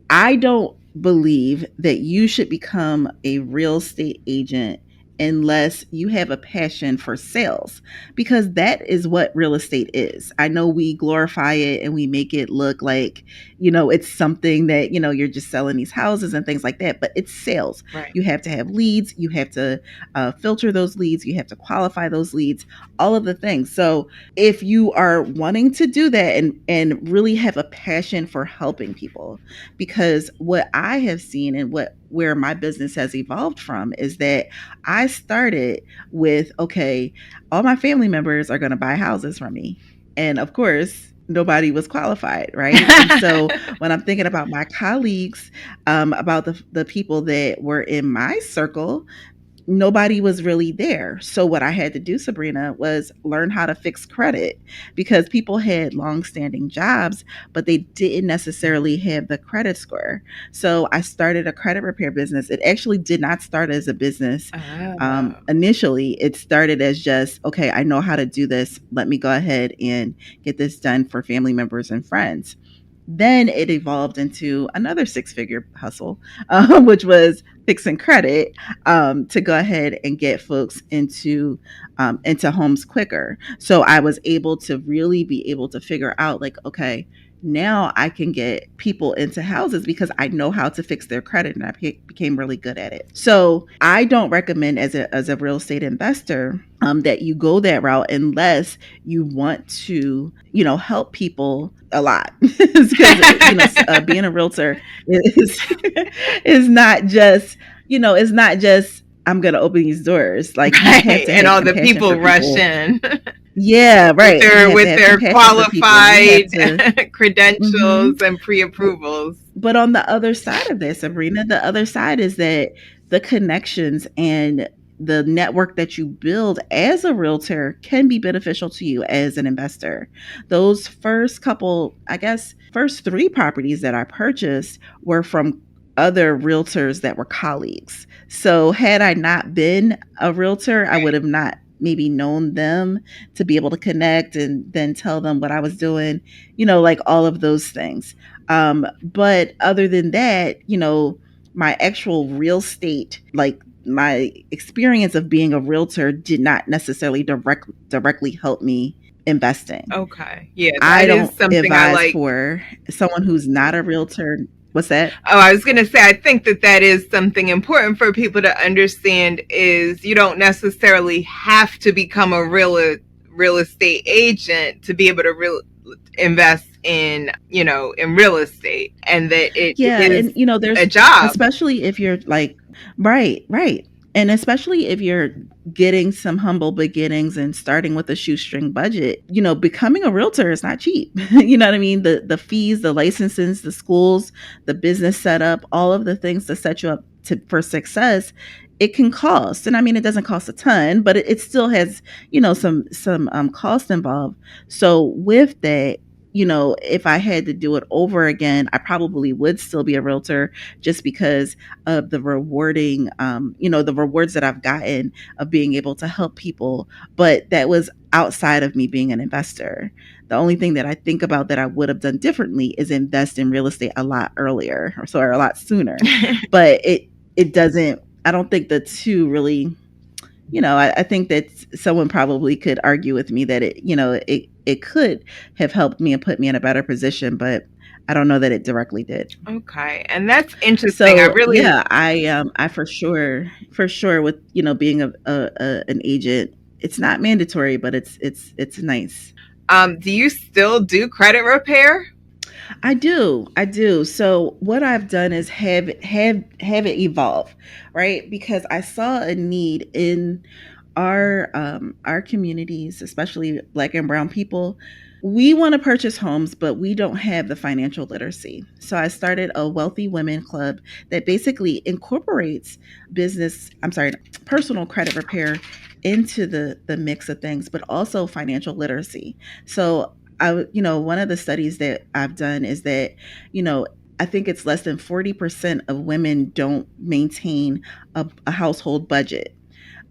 I don't believe that you should become a real estate agent unless you have a passion for sales, because that is what real estate is. I know we glorify it and we make it look like, it's something that, you're just selling these houses and things like that, but it's sales. Right. You have to have leads, you have to filter those leads, you have to qualify those leads, all of the things. So if you are wanting to do that and really have a passion for helping people, because what I have seen and where my business has evolved from is that I started with, okay, all my family members are going to buy houses from me. And of course, nobody was qualified, right? And so when I'm thinking about my colleagues, about the people that were in my circle, nobody was really there. So what I had to do, Sabrina, was learn how to fix credit, because people had long-standing jobs, but they didn't necessarily have the credit score. So I started a credit repair business. It actually did not start as a business. Oh. Initially, it started as just, okay, I know how to do this. Let me go ahead and get this done for family members and friends. Then it evolved into another six-figure hustle, which was fixing credit, to go ahead and get folks into homes quicker. So I was able to really be able to figure out, like, okay, now I can get people into houses because I know how to fix their credit, and I became really good at it. So I don't recommend as a real estate investor, that you go that route unless you want to, help people a lot. Because being a realtor is is not just, it's not just, I'm gonna open these doors. Like, you have Right. to And have all the compassion for people rush people. in Yeah, right. You have to with have their compassion for people. You have qualified to. Mhm. credentials and pre-approvals. But on the other side of this, Sabrina, the other side is that the connections and the network that you build as a realtor can be beneficial to you as an investor. Those first couple, I guess, first three properties that I purchased were from other realtors that were colleagues. So had I not been a realtor, I would have not maybe known them to be able to connect and then tell them what I was doing, like all of those things. But other than that, my actual real estate, like my experience of being a realtor, did not necessarily directly help me investing. Okay. Yeah, I that is don't something I advise like. for someone who's not a realtor. What's that? Oh, I was going to say, I think that that is something important for people to understand is you don't necessarily have to become a real estate agent to be able to invest in, in real estate, and that it Yeah, is and a there's, job. especially if you're like, right, right. And especially if you're getting some humble beginnings and starting with a shoestring budget, becoming a realtor is not cheap. You know what I mean? The fees, the licenses, the schools, the business setup, all of the things to set you up for success, it can cost. And I mean, it doesn't cost a ton, but it still has, some cost involved. So with that, if I had to do it over again, I probably would still be a realtor, just because of the rewarding, the rewards that I've gotten of being able to help people. But that was outside of me being an investor. The only thing that I think about that I would have done differently is invest in real estate a lot earlier, or a lot sooner. But it doesn't. I don't think the two really, I think that someone probably could argue with me that it could have helped me and put me in a better position, but I don't know that it directly did. Okay, and that's interesting. I So really, yeah, I for sure with being an agent, it's not mandatory, but it's nice. do you still do credit repair? I do. So what I've done is have it evolve, right? Because I saw a need in our communities, especially Black and Brown people. We want to purchase homes, but we don't have the financial literacy. So I started a Wealthy Women Club that basically incorporates personal credit repair into the mix of things, but also financial literacy. So one of the studies that I've done is that, you know, I think it's less than 40% of women don't maintain a household budget.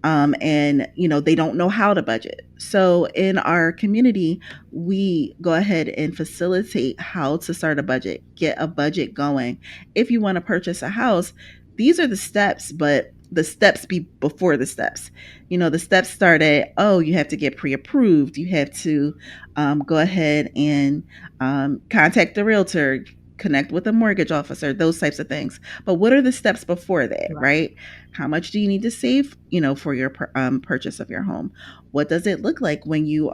and they don't know how to budget. So in our community, we go ahead and facilitate how to start a budget, get a budget going. If you want to purchase a house, these are the steps, but the steps be before the steps. The steps start at, oh, you have to get pre-approved, you have to go ahead and contact the realtor, connect with a mortgage officer, those types of things. But what are the steps before that, Right. right? How much do you need to save, for your purchase of your home? What does it look like when you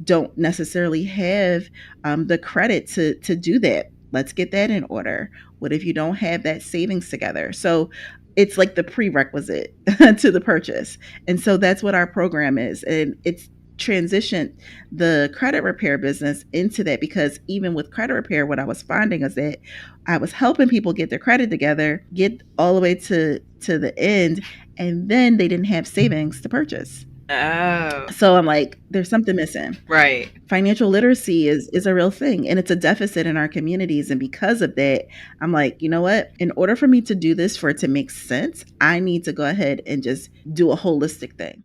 don't necessarily have the credit to do that? Let's get that in order. What if you don't have that savings together? So it's like the prerequisite to the purchase. And so that's what our program is. And it's transitioned the credit repair business into that, because even with credit repair, what I was finding is that I was helping people get their credit together, get all the way to the end, and then they didn't have savings to purchase. Oh, So I'm like, there's something missing. right. Financial literacy is a real thing, and it's a deficit in our communities. And because of that, I'm like, you know what? In order for me to do this, for it to make sense, I need to go ahead and just do a holistic thing.